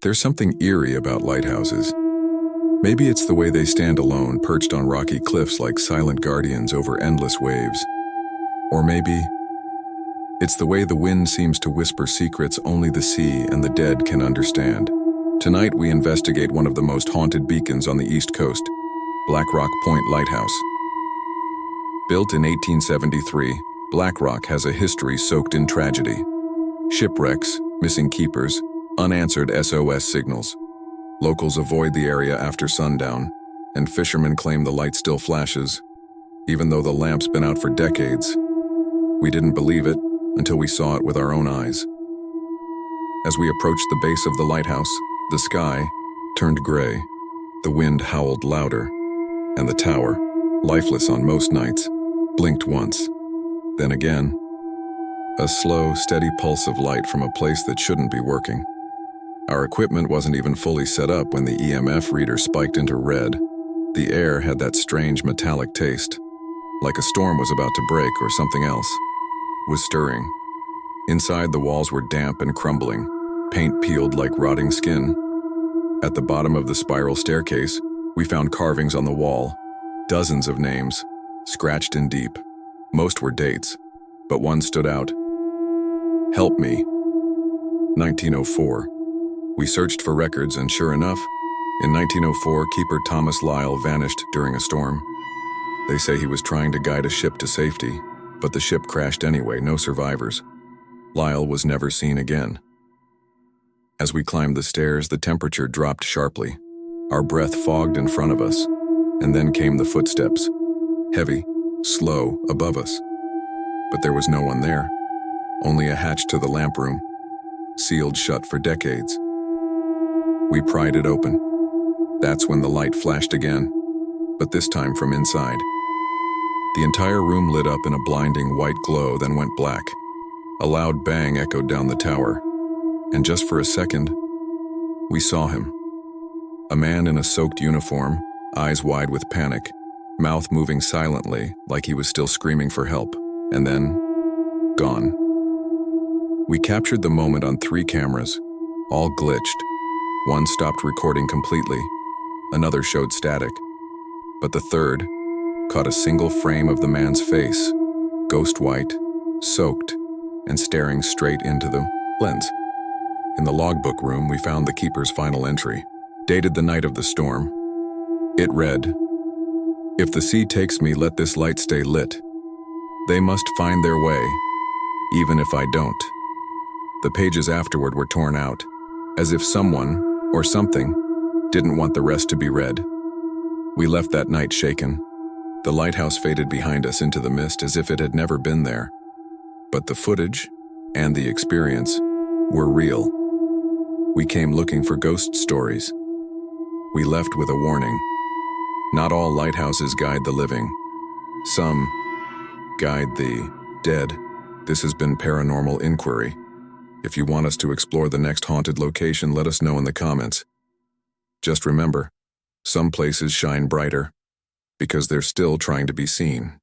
There's something eerie about lighthouses. Maybe it's the way they stand alone, perched on rocky cliffs like silent guardians over endless waves. Or maybe it's the way the wind seems to whisper secrets only the sea and the dead can understand. Tonight we investigate one of the most haunted beacons on the East Coast, Blackrock Point Lighthouse. Built in 1873, Blackrock has a history soaked in tragedy. Shipwrecks, missing keepers, unanswered SOS signals. Locals avoid the area after sundown, and fishermen claim the light still flashes, even though the lamp's been out for decades. We didn't believe it until we saw it with our own eyes. As we approached the base of the lighthouse, the sky turned gray, the wind howled louder, and the tower, lifeless on most nights, blinked once. Then again, a slow, steady pulse of light from a place that shouldn't be working. Our equipment wasn't even fully set up when the EMF reader spiked into red. The air had that strange metallic taste, like a storm was about to break or something else was stirring. Inside, the walls were damp and crumbling, paint peeled like rotting skin. At the bottom of the spiral staircase, we found carvings on the wall, dozens of names, scratched in deep. Most were dates, but one stood out. Help me. 1904. We searched for records, and sure enough, in 1904, Keeper Thomas Lyle vanished during a storm. They say he was trying to guide a ship to safety, but the ship crashed anyway, no survivors. Lyle was never seen again. As we climbed the stairs, the temperature dropped sharply. Our breath fogged in front of us, and then came the footsteps, heavy, slow, above us. But there was no one there, only a hatch to the lamp room, sealed shut for decades. We pried it open. That's when the light flashed again, but this time from inside. The entire room lit up in a blinding white glow, then went black. A loud bang echoed down the tower, and just for a second, we saw him. A man in a soaked uniform, eyes wide with panic, mouth moving silently like he was still screaming for help, and then, gone. We captured the moment on 3 cameras, all glitched. One stopped recording completely, another showed static, but the third caught a single frame of the man's face, ghost white, soaked, and staring straight into the lens. In the logbook room, we found the keeper's final entry, dated the night of the storm. It read, "If the sea takes me, let this light stay lit. They must find their way, even if I don't." The pages afterward were torn out, as if someone, or something, didn't want the rest to be read. We left that night shaken. The lighthouse faded behind us into the mist as if it had never been there. But the footage and the experience were real. We came looking for ghost stories. We left with a warning. Not all lighthouses guide the living. Some guide the dead. This has been Paranormal Inquiry. If you want us to explore the next haunted location, let us know in the comments. Just remember, some places shine brighter because they're still trying to be seen.